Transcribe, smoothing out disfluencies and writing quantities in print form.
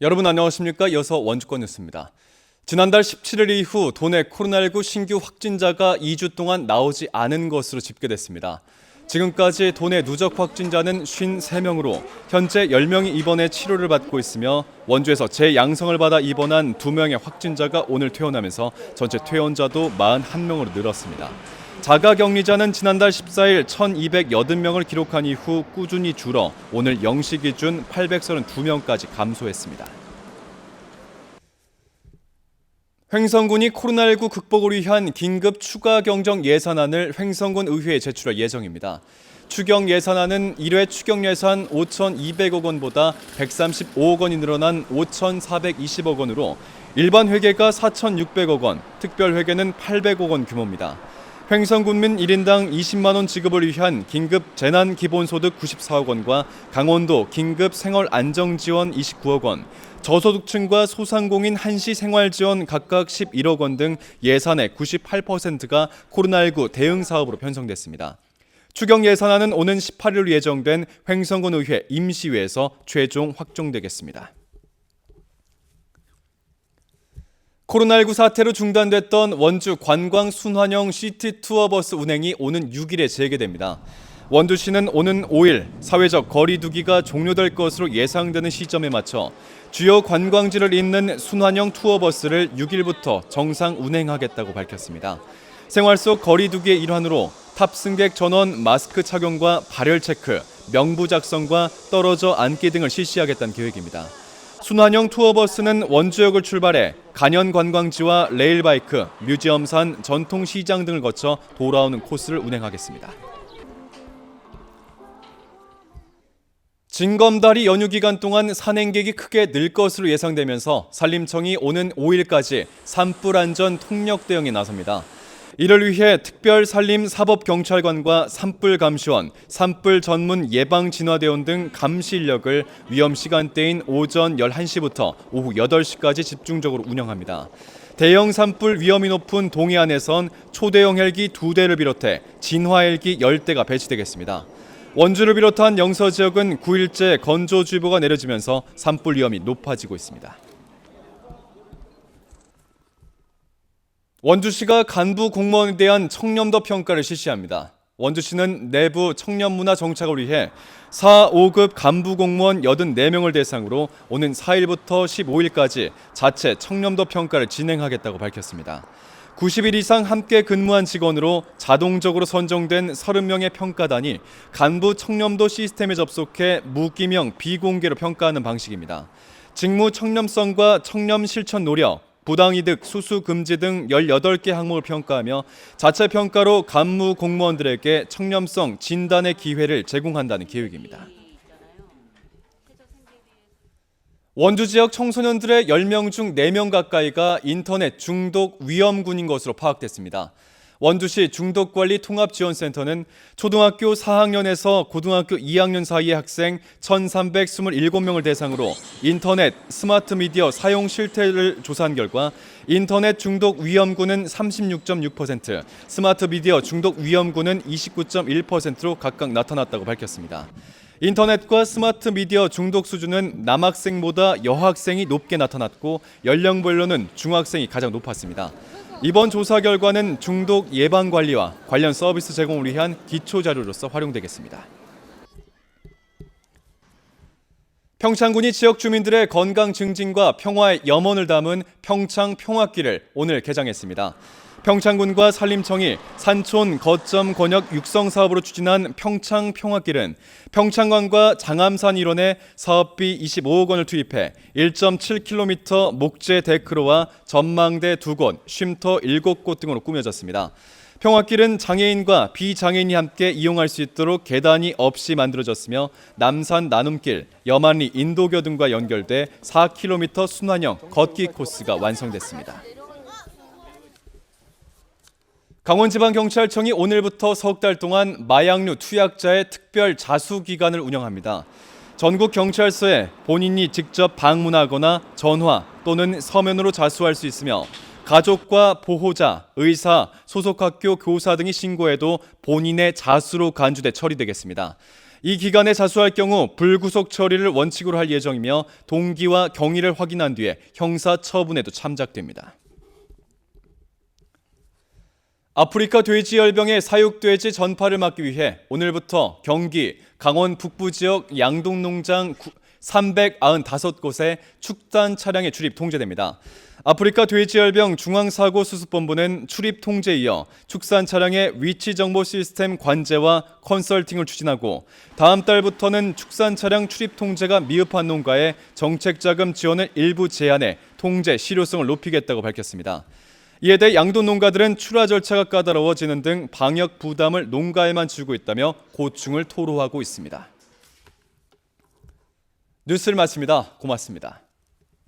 여러분 안녕하십니까? 이어서 원주권 뉴스입니다. 지난달 17일 이후 도내 코로나19 신규 확진자가 2주 동안 나오지 않은 것으로 집계됐습니다. 지금까지 도내 누적 확진자는 53명으로 현재 10명이 입원해 치료를 받고 있으며 원주에서 재양성을 받아 입원한 2명의 확진자가 오늘 퇴원하면서 전체 퇴원자도 41명으로 늘었습니다. 자가격리자는 지난달 14일 1,280명을 기록한 이후 꾸준히 줄어 오늘 0시 기준 832명까지 감소했습니다. 횡성군이 코로나19 극복을 위한 긴급 추가 경정 예산안을 횡성군 의회에 제출할 예정입니다. 추경 예산안은 1회 추경 예산 5,200억 원보다 135억 원이 늘어난 5,420억 원으로 일반 회계가 4,600억 원, 특별 회계는 800억 원 규모입니다. 횡성군민 1인당 20만 원 지급을 위한 긴급 재난기본소득 94억 원과 강원도 긴급 생활안정지원 29억 원, 저소득층과 소상공인 한시 생활지원 각각 11억 원 등 예산의 98%가 코로나19 대응 사업으로 편성됐습니다. 추경 예산안은 오는 18일 예정된 횡성군 의회 임시회에서 최종 확정되겠습니다. 코로나19 사태로 중단됐던 원주 관광 순환형 시티 투어버스 운행이 오는 6일에 재개됩니다. 원주시는 오는 5일 사회적 거리 두기가 종료될 것으로 예상되는 시점에 맞춰 주요 관광지를 잇는 순환형 투어버스를 6일부터 정상 운행하겠다고 밝혔습니다. 생활 속 거리 두기의 일환으로 탑승객 전원 마스크 착용과 발열 체크, 명부 작성과 떨어져 앉기 등을 실시하겠다는 계획입니다. 순환형 투어버스는 원주역을 출발해 간현 관광지와 레일바이크, 뮤지엄산, 전통시장 등을 거쳐 돌아오는 코스를 운행하겠습니다. 징검다리 연휴 기간 동안 산행객이 크게 늘 것으로 예상되면서 산림청이 오는 5일까지 산불 안전 통역 대응에 나섭니다. 이를 위해 특별 산림 사법경찰관과 산불 감시원, 산불 전문 예방진화대원 등 감시 인력을 위험 시간대인 오전 11시부터 오후 8시까지 집중적으로 운영합니다. 대형 산불 위험이 높은 동해안에선 초대형 헬기 2대를 비롯해 진화 헬기 10대가 배치되겠습니다. 원주를 비롯한 영서 지역은 9일째 건조주의보가 내려지면서 산불 위험이 높아지고 있습니다. 원주시가 간부 공무원에 대한 청렴도 평가를 실시합니다. 원주시는 내부 청렴문화 정착을 위해 4, 5급 간부 공무원 84명을 대상으로 오는 4일부터 15일까지 자체 청렴도 평가를 진행하겠다고 밝혔습니다. 90일 이상 함께 근무한 직원으로 자동적으로 선정된 30명의 평가단이 간부 청렴도 시스템에 접속해 무기명 비공개로 평가하는 방식입니다. 직무 청렴성과 청렴 실천 노력, 부당이득, 수수 금지 등 18개 항목을 평가하며 자체 평가로 간무 공무원들에게 청렴성 진단의 기회를 제공한다는 계획입니다. 원주 지역 청소년들의 10명 중 4명 가까이가 인터넷 중독 위험군인 것으로 파악됐습니다. 원주시 중독관리통합지원센터는 초등학교 4학년에서 고등학교 2학년 사이의 학생 1,327명을 대상으로 인터넷, 스마트 미디어 사용 실태를 조사한 결과 인터넷 중독 위험군은 36.6%, 스마트 미디어 중독 위험군은 29.1%로 각각 나타났다고 밝혔습니다. 인터넷과 스마트 미디어 중독 수준은 남학생보다 여학생이 높게 나타났고 연령별로는 중학생이 가장 높았습니다. 이번 조사 결과는 중독 예방 관리와 관련 서비스 제공을 위한 기초 자료로서 활용되겠습니다. 평창군이 지역 주민들의 건강 증진과 평화의 염원을 담은 평창 평화길을 오늘 개장했습니다. 평창군과 산림청이 산촌 거점 권역 육성 사업으로 추진한 평창 평화길은 평창관과 장암산 일원에 사업비 25억 원을 투입해 1.7km 목재 데크로와 전망대 2곳, 쉼터 7곳 등으로 꾸며졌습니다. 평화길은 장애인과 비장애인이 함께 이용할 수 있도록 계단이 없이 만들어졌으며 남산 나눔길, 여만리 인도교 등과 연결돼 4km 순환형 걷기 코스가 완성됐습니다. 강원지방경찰청이 오늘부터 석 달 동안 마약류 투약자의 특별 자수 기간을 운영합니다. 전국 경찰서에 본인이 직접 방문하거나 전화 또는 서면으로 자수할 수 있으며 가족과 보호자, 의사, 소속 학교 교사 등이 신고해도 본인의 자수로 간주돼 처리되겠습니다. 이 기간에 자수할 경우 불구속 처리를 원칙으로 할 예정이며 동기와 경위를 확인한 뒤에 형사 처분에도 참작됩니다. 아프리카 돼지열병의 사육돼지 전파를 막기 위해 오늘부터 경기, 강원 북부 지역 양동농장 395곳에 축산 차량의 출입 통제됩니다. 아프리카 돼지열병 중앙사고수습본부는 출입 통제에 이어 축산 차량의 위치 정보 시스템 관제와 컨설팅을 추진하고 다음 달부터는 축산 차량 출입 통제가 미흡한 농가에 정책자금 지원을 일부 제한해 통제 실효성을 높이겠다고 밝혔습니다. 이에 대해 양돈 농가들은 출하 절차가 까다로워지는 등 방역 부담을 농가에만 주고 있다며 고충을 토로하고 있습니다. 뉴스를 마칩니다. 고맙습니다.